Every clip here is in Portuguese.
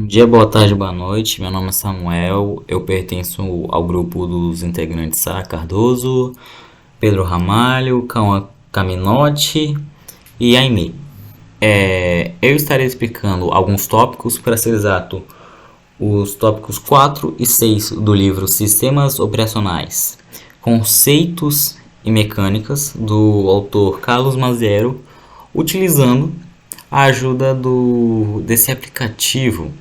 dia, boa tarde, boa noite. Meu nome é Samuel. Eu pertenço ao grupo dos integrantes Sara Cardoso, Pedro Ramalho, Cauã Caminotti e Aimee. Eu estarei explicando alguns tópicos, para ser exato, os tópicos 4 e 6 do livro Sistemas Operacionais, Conceitos e Mecânicas, do autor Carlos Mazziero, utilizando a ajuda desse aplicativo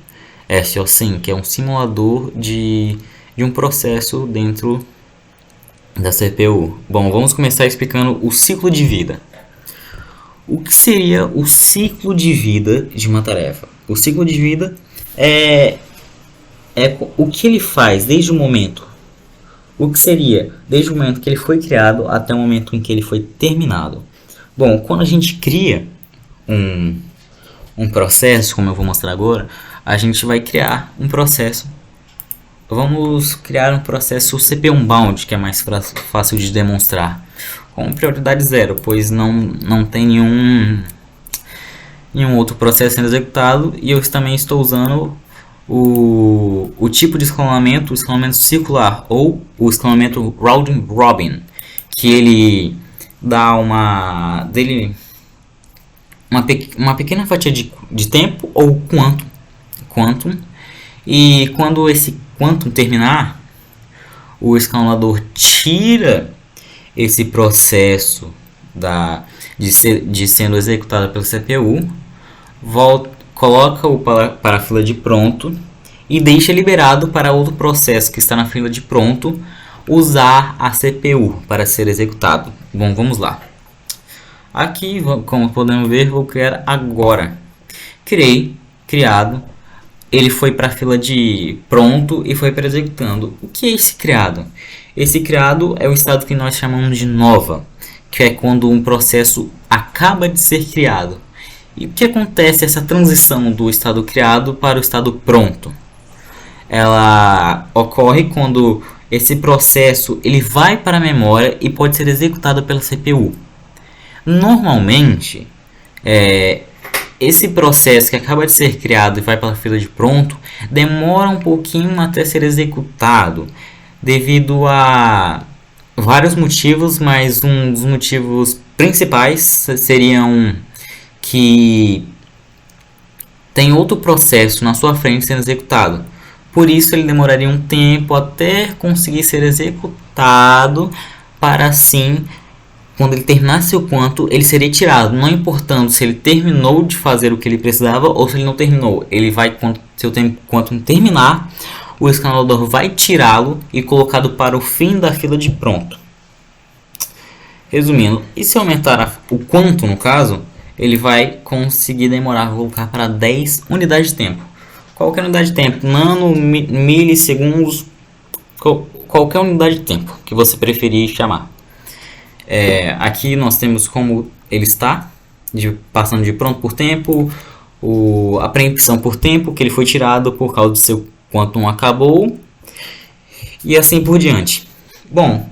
SOSIM, que é um simulador de um processo dentro da CPU. Bom, vamos começar explicando o ciclo de vida. O que seria o ciclo de vida de uma tarefa? O ciclo de vida é o que ele faz desde o momento. O que seria desde o momento que ele foi criado até o momento em que ele foi terminado. Bom, quando a gente cria um processo, como eu vou mostrar agora, a gente vai criar um processo. Vamos criar um processo CPU Unbound, que é mais fácil de demonstrar, com prioridade 0, pois não tem nenhum outro processo sendo executado, e eu também estou usando o tipo de escalonamento, o escalonamento circular, ou o escalonamento round robin, que ele dá uma pequena fatia de tempo, ou quantum, e quando esse quantum terminar, o escalonador tira esse processo de sendo executado pela CPU, coloca-o para a fila de pronto e deixa liberado para outro processo que está na fila de pronto usar a CPU para ser executado. Bom, vamos lá. Aqui, como podemos ver, vou criar agora. Criado. Ele foi para a fila de pronto e foi para executando. O que é esse criado? Esse criado é o estado que nós chamamos de nova, que é quando um processo acaba de ser criado. E o que acontece essa transição do estado criado para o estado pronto? Ela ocorre quando esse processo ele vai para a memória e pode ser executado pela CPU. Normalmente, esse processo que acaba de ser criado e vai para a fila de pronto demora um pouquinho até ser executado, devido a vários motivos, mas um dos motivos principais seriam que tem outro processo na sua frente sendo executado. Por isso ele demoraria um tempo até conseguir ser executado, para assim, quando ele terminasse o quanto, ele seria tirado, não importando se ele terminou de fazer o que ele precisava ou se ele não terminou. Ele vai, quando seu quanto terminar, o escalador vai tirá-lo e colocá-lo para o fim da fila de pronto. Resumindo, e se aumentar o quanto, no caso, ele vai conseguir demorar, vou colocar para 10 unidades de tempo. Qualquer unidade de tempo, nano, milissegundos, qualquer unidade de tempo que você preferir chamar. Aqui nós temos como ele está, passando de pronto por tempo, a preempção por tempo, que ele foi tirado por causa do seu quantum acabou, e assim por diante. Bom,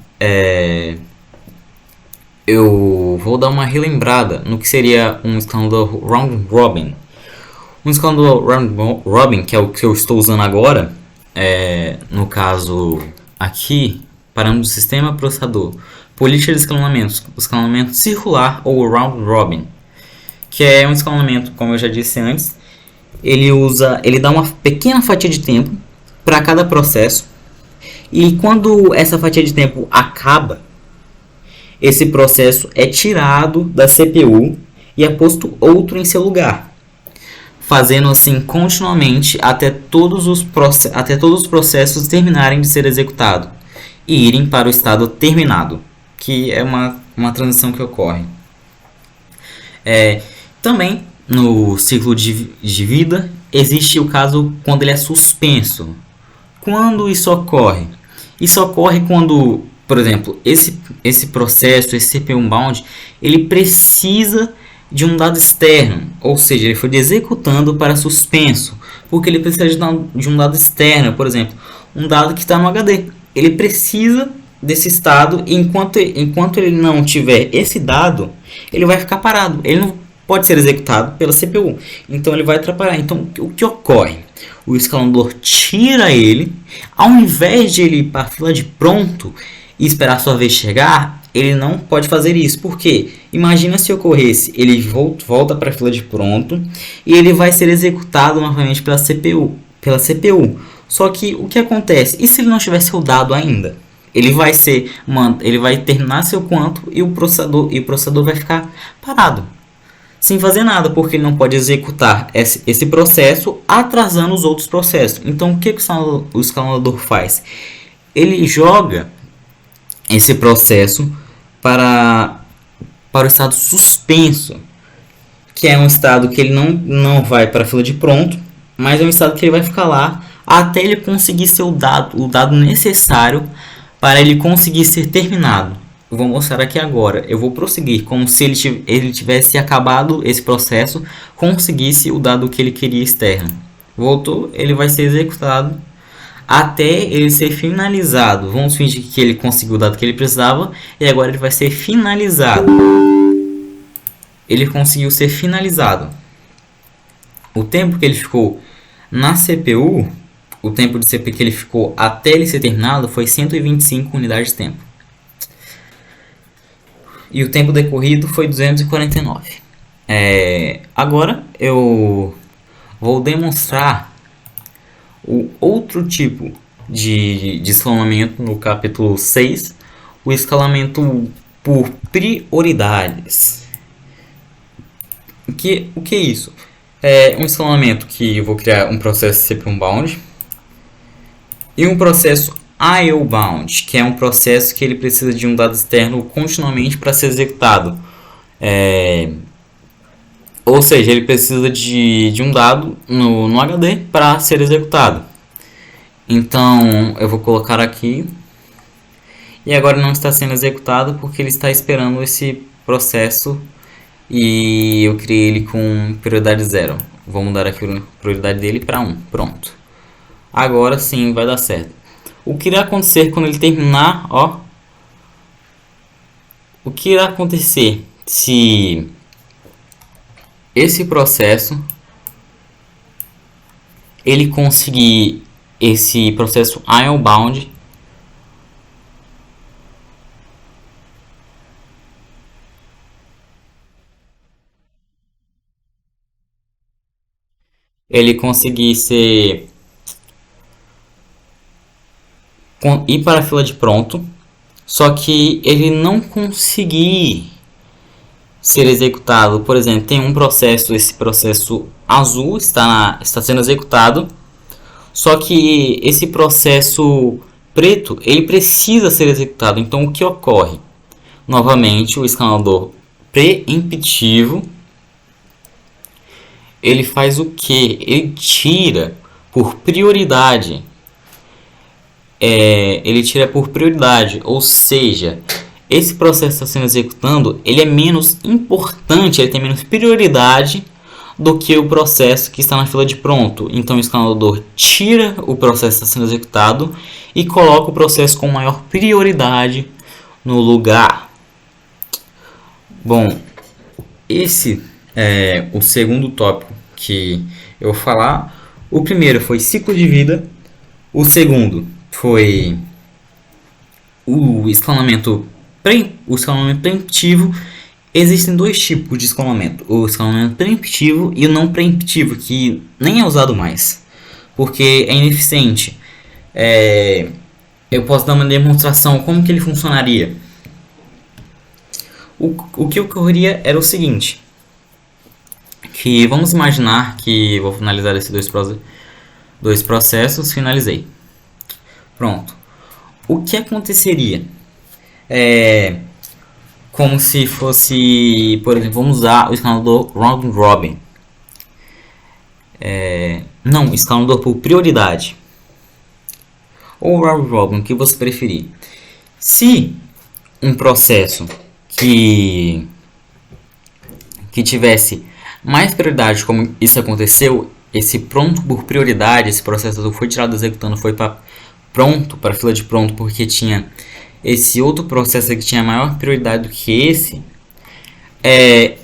eu vou dar uma relembrada no que seria um escalador round robin. Um escalador round robin, que é o que eu estou usando agora, no caso aqui, parâmetro do sistema processador, política de escalonamento circular ou round robin, que é um escalonamento, como eu já disse antes, ele dá uma pequena fatia de tempo para cada processo, e quando essa fatia de tempo acaba, esse processo é tirado da CPU e é posto outro em seu lugar, fazendo assim continuamente até todos os processos terminarem de ser executados e irem para o estado terminado, que é uma transição que ocorre. Também no ciclo de vida existe o caso quando ele é suspenso. Quando isso ocorre? Isso ocorre quando, por exemplo, esse processo, esse CPU Unbound, ele precisa de um dado externo, ou seja, ele foi executando para suspenso, porque ele precisa de um dado externo, por exemplo, um dado que está no HD. Ele precisa desse estado, e enquanto ele não tiver esse dado, ele vai ficar parado, ele não pode ser executado pela CPU, então ele vai atrapalhar. Então o que ocorre? o escalador tira ele, ao invés de ele ir para a fila de pronto e esperar a sua vez chegar, ele não pode fazer isso. Por quê? Imagina se ocorresse, ele volta para a fila de pronto e ele vai ser executado novamente pela CPU. Só que o que acontece? E se ele não tivesse rodado ainda? Ele vai terminar seu quanto e o processador vai ficar parado, sem fazer nada, porque ele não pode executar esse processo, atrasando os outros processos. Então o que o escalador faz? Ele joga esse processo para o estado suspenso, que é um estado que ele não vai para a fila de pronto, mas é um estado que ele vai ficar lá até ele conseguir ser o dado necessário para ele conseguir ser terminado. Eu vou mostrar aqui agora. Eu vou prosseguir como se ele tivesse acabado esse processo, conseguisse o dado que ele queria externo. Voltou, ele vai ser executado até ele ser finalizado. Vamos fingir que ele conseguiu o dado que ele precisava e agora ele vai ser finalizado. Ele conseguiu ser finalizado. O tempo que ele ficou na CPU, o tempo de CPU que ele ficou até ele ser terminado foi 125 unidades de tempo. E o tempo decorrido foi 249. Agora eu vou demonstrar o outro tipo de escalonamento no capítulo 6, o escalamento por prioridades. O que é isso? É um escalonamento que eu vou criar um processo CPU bound e um processo I/O bound, que é um processo que ele precisa de um dado externo continuamente para ser executado. Ou seja, ele precisa de um dado no HD para ser executado. Então eu vou colocar aqui e agora não está sendo executado porque ele está esperando esse processo e eu criei ele com prioridade 0. Vou mudar aqui a prioridade dele para 1. Pronto. Agora sim vai dar certo. O que irá acontecer quando ele terminar? O que irá acontecer se esse processo ele conseguir esse processo I/O bound ele conseguir ir para a fila de pronto, só que ele não conseguir ser executado. Por exemplo, tem um processo, esse processo azul está sendo executado, só que esse processo preto ele precisa ser executado. Então o que ocorre? Novamente o escalador preemptivo ele faz o que? Ele tira por prioridade. Ele tira por prioridade, ou seja, esse processo está sendo executando, ele é menos importante, ele tem menos prioridade do que o processo que está na fila de pronto. Então o escalador tira o processo que está sendo executado e coloca o processo com maior prioridade no lugar. Bom, esse é o segundo tópico que eu vou falar. O primeiro foi ciclo de vida, o segundo foi o escalonamento preemptivo. Existem dois tipos de escalonamento, o escalonamento preemptivo e o não preemptivo, que nem é usado mais, porque é ineficiente. Eu posso dar uma demonstração como que ele funcionaria. O que ocorreria era o seguinte, que vamos imaginar que vou finalizar esses dois processos, finalizei. Pronto. O que aconteceria? Como se fosse, por exemplo, vamos usar o escalador round robin. Não, escalador por prioridade. Ou round robin, o que você preferir. Se um processo que tivesse mais prioridade, como isso aconteceu, esse pronto por prioridade, esse processo foi tirado executando, foi para pronto, para a fila de pronto, porque tinha esse outro processo que tinha maior prioridade do que esse.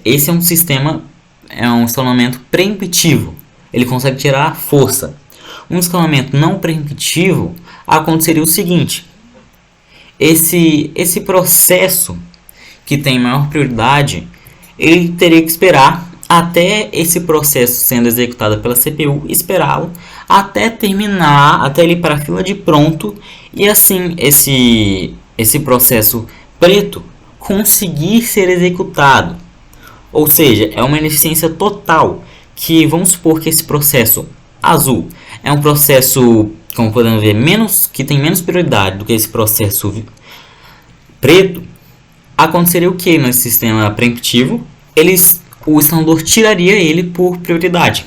Esse é um sistema, é um escalonamento preemptivo. Ele consegue tirar a força. Um escalonamento não preemptivo aconteceria o seguinte: esse processo que tem maior prioridade, ele teria que esperar até esse processo sendo executado pela CPU, esperá-lo até terminar, até ele ir para a fila de pronto, e assim esse processo preto conseguir ser executado. Ou seja, é uma ineficiência total, que vamos supor que esse processo azul é um processo, como podemos ver, que tem menos prioridade do que esse processo preto. Aconteceria o que nesse sistema preemptivo? O escalador tiraria ele por prioridade,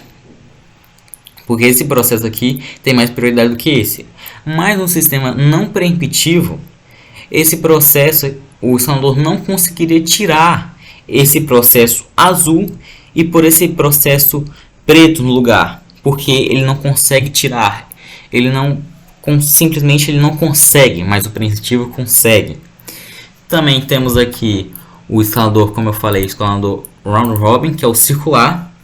porque esse processo aqui tem mais prioridade do que esse. Mas no sistema não preemptivo, esse processo, o escalador não conseguiria tirar esse processo azul e por esse processo preto no lugar, porque ele não consegue tirar, simplesmente ele não consegue, mas o preemptivo consegue. Também temos aqui o escalador, como eu falei, o escalador round robin, que é o circular,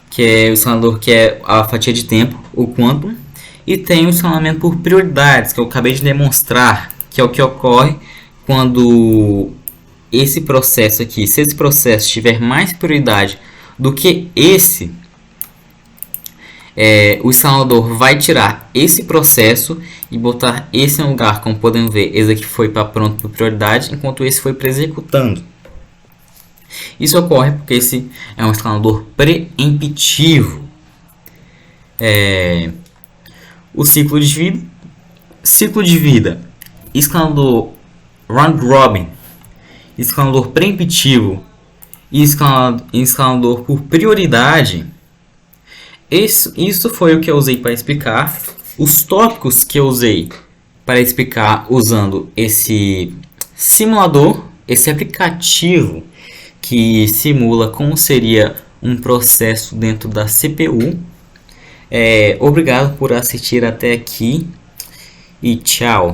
que é o escalador que é a fatia de tempo, o quantum, e tem o escalonamento por prioridades, que eu acabei de demonstrar, que é o que ocorre quando esse processo aqui, se esse processo tiver mais prioridade do que esse, o escalador vai tirar esse processo e botar esse no lugar. Como podemos ver, esse aqui foi para pronto por prioridade, enquanto esse foi para executando. Isso ocorre porque esse é um escalador preemptivo. O ciclo de vida, escalador round robin, escalador preemptivo e escalador por prioridade. Isso foi o que eu usei para explicar. Os tópicos que eu usei para explicar usando esse simulador, esse aplicativo que simula como seria um processo dentro da CPU. Obrigado por assistir até aqui e tchau.